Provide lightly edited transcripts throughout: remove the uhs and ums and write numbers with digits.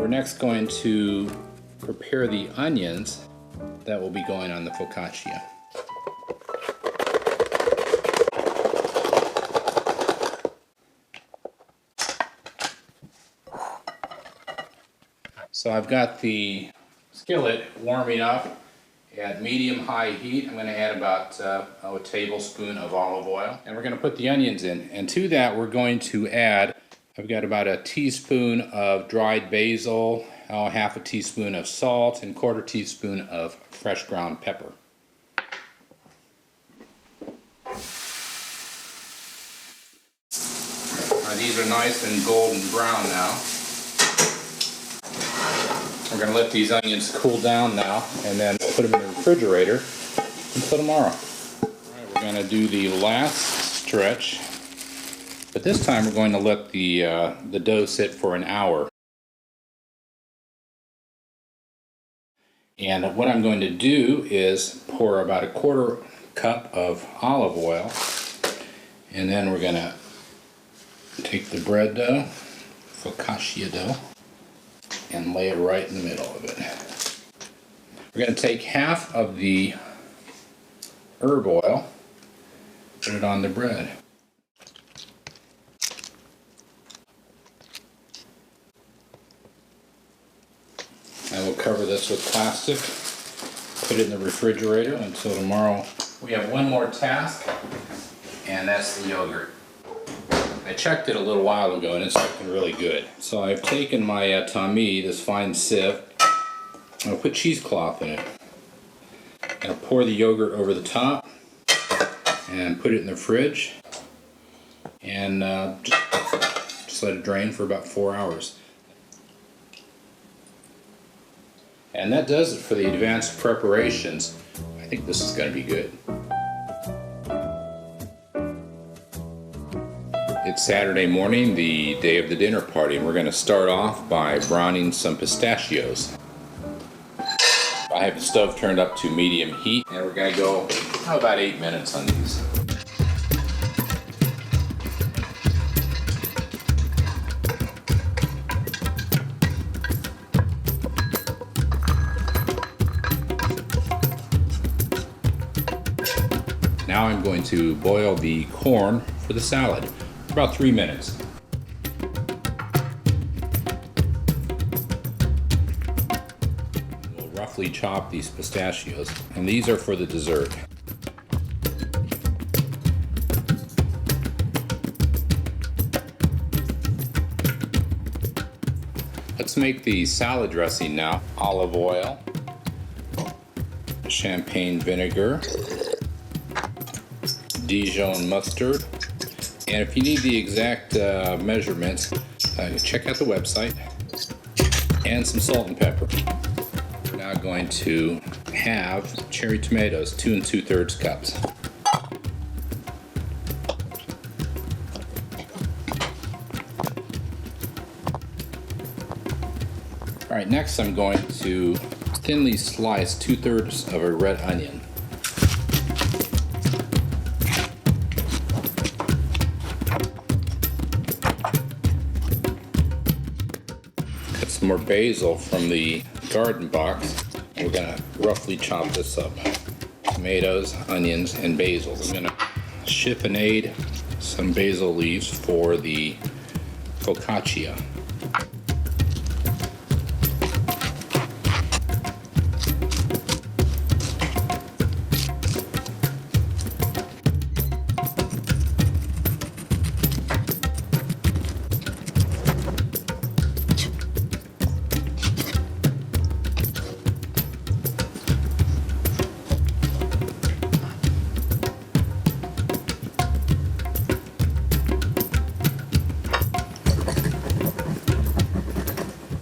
we're next going to prepare the onions that will be going on the focaccia. So I've got the skillet warming up at medium-high heat. I'm going to add about a tablespoon of olive oil, and we're going to put the onions in. And to that, we're going to add, I've got about a teaspoon of dried basil, half a teaspoon of salt, and quarter teaspoon of fresh ground pepper. These are nice and golden brown now. We're going to let these onions cool down now and then put them in the refrigerator until tomorrow. Alright, we're going to do the last stretch, but this time we're going to let the dough sit for an hour. And what I'm going to do is pour about a quarter cup of olive oil, and then we're going to take the bread dough, focaccia dough, and lay it right in the middle of it. We're going to take half of the herb oil, put it on the bread. And we'll cover this with plastic, put it in the refrigerator until tomorrow. We have one more task, and that's the yogurt. I checked it a little while ago and it's looking really good. So I've taken my tammy, this fine sieve, and I'll put cheesecloth in it. And I'll pour the yogurt over the top and put it in the fridge, and just let it drain for about 4 hours. And that does it for the advanced preparations. I think this is going to be good. It's Saturday morning, the day of the dinner party, and we're going to start off by browning some pistachios. I have the stove turned up to medium heat, and we're going to go about 8 minutes on these. Now I'm going to boil the corn for the salad. About 3 minutes. We'll roughly chop these pistachios, and these are for the dessert. Let's make the salad dressing now. Olive oil, champagne vinegar, Dijon mustard. And if you need the exact measurements, check out the website, and some salt and pepper. We're now going to have cherry tomatoes, 2 2/3 cups. All right, next I'm going to thinly slice 2/3 of a red onion. Some more basil from the garden box. We're going to roughly chop this up. Tomatoes, onions, and basil. We're going to chiffonade some basil leaves for the focaccia.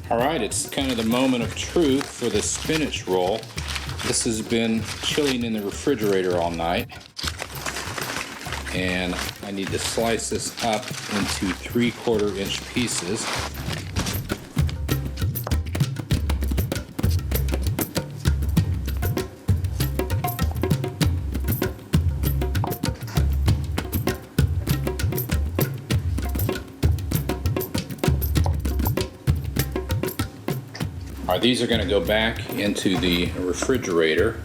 Alright, it's kind of the moment of truth for the spinach roll. This has been chilling in the refrigerator all night, and I need to slice this up into 3/4 inch pieces. All right, these are going to go back into the refrigerator.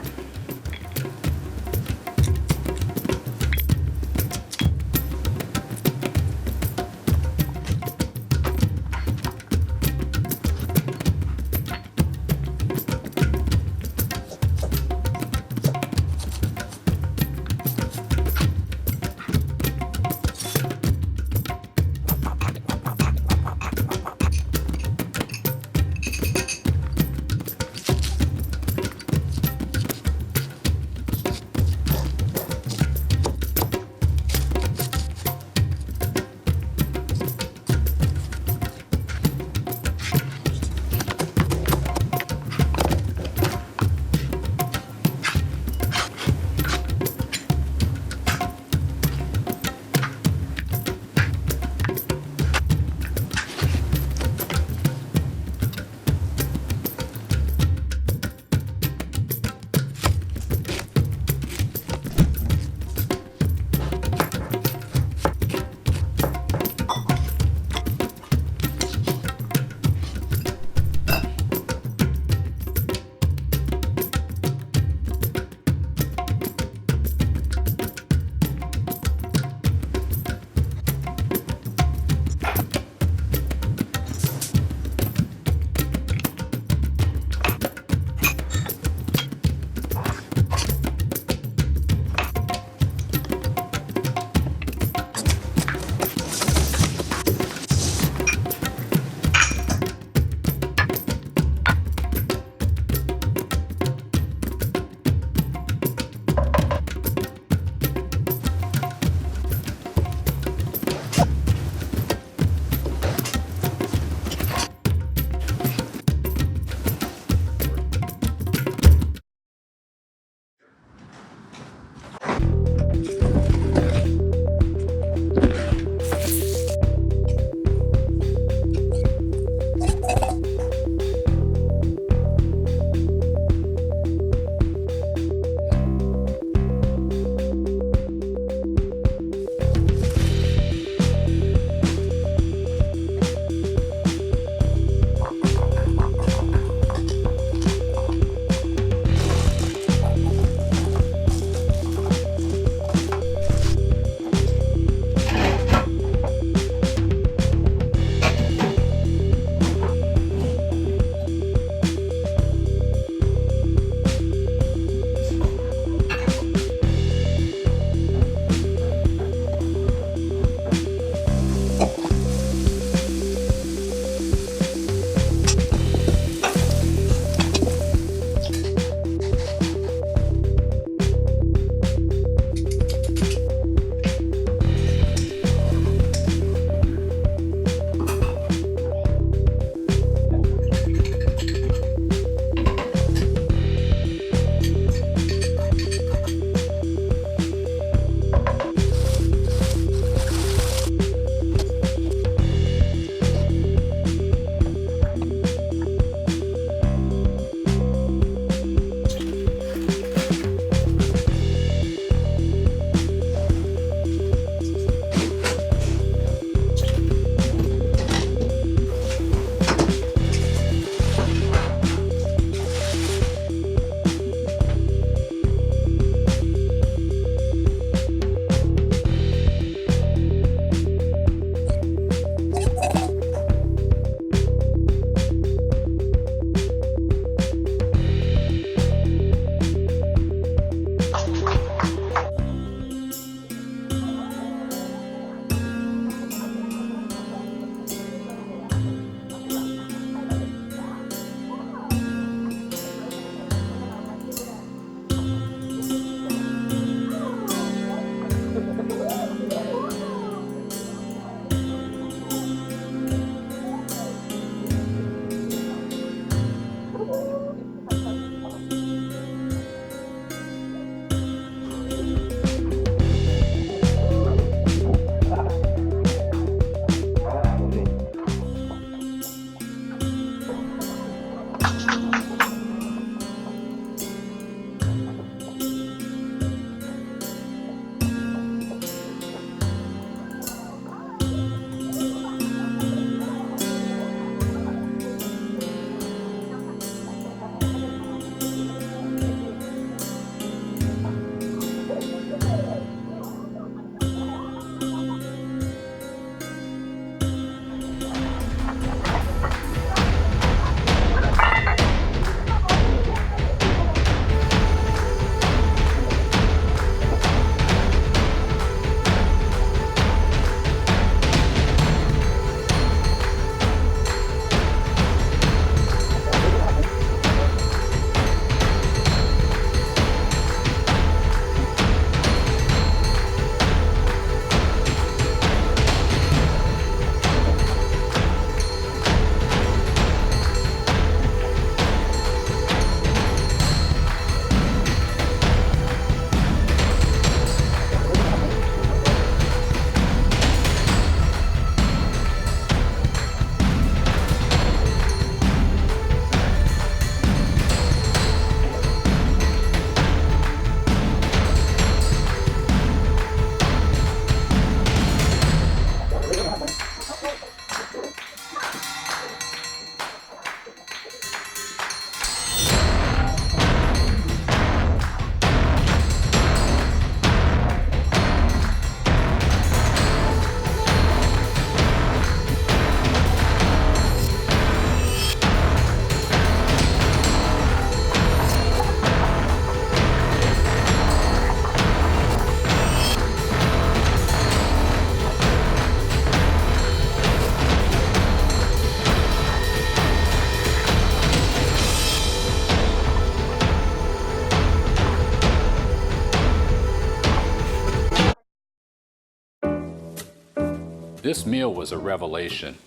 This meal was a revelation.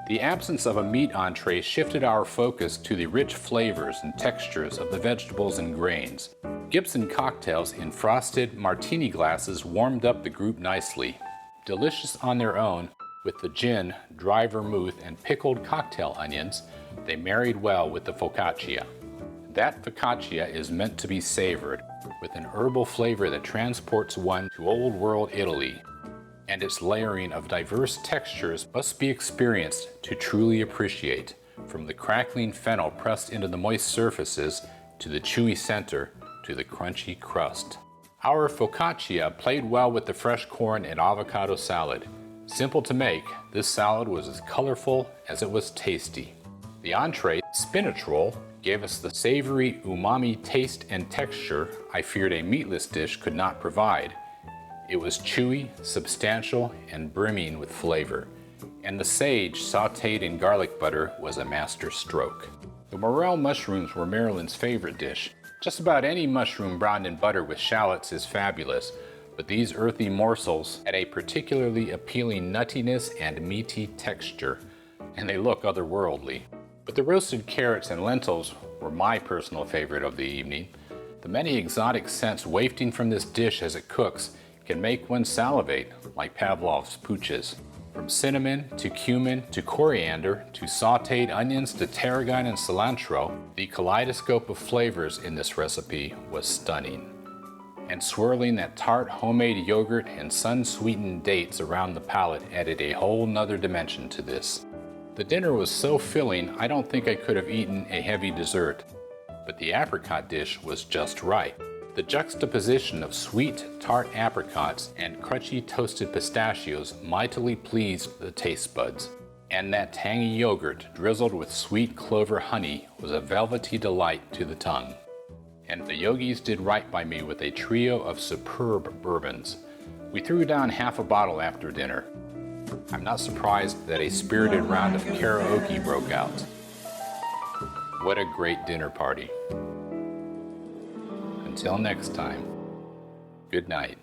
The absence of a meat entree shifted our focus to the rich flavors and textures of the vegetables and grains. Gibson cocktails in frosted martini glasses warmed up the group nicely. Delicious on their own, with the gin, dry vermouth, and pickled cocktail onions, they married well with the focaccia. That focaccia is meant to be savored, with an herbal flavor that transports one to old world Italy. And its layering of diverse textures must be experienced to truly appreciate, from the crackling fennel pressed into the moist surfaces, to the chewy center, to the crunchy crust. Our focaccia played well with the fresh corn and avocado salad. Simple to make, this salad was as colorful as it was tasty. The entree, spinach roll, gave us the savory umami taste and texture I feared a meatless dish could not provide. It was chewy, substantial, and brimming with flavor. And the sage sautéed in garlic butter was a master stroke. The morel mushrooms were Marilyn's favorite dish. Just about any mushroom browned in butter with shallots is fabulous, but these earthy morsels had a particularly appealing nuttiness and meaty texture, and they look otherworldly. But the roasted carrots and lentils were my personal favorite of the evening. The many exotic scents wafting from this dish as it cooks can make one salivate, like Pavlov's pooches. From cinnamon to cumin to coriander to sautéed onions to tarragon and cilantro, the kaleidoscope of flavors in this recipe was stunning. And swirling that tart homemade yogurt and sun-sweetened dates around the palate added a whole nother dimension to this. The dinner was so filling, I don't think I could have eaten a heavy dessert, but the apricot dish was just right. The juxtaposition of sweet, tart apricots and crunchy toasted pistachios mightily pleased the taste buds. And that tangy yogurt drizzled with sweet clover honey was a velvety delight to the tongue. And the yogis did right by me with a trio of superb bourbons. We threw down half a bottle after dinner. I'm not surprised that a spirited round of karaoke broke out. What a great dinner party. Until next time, good night.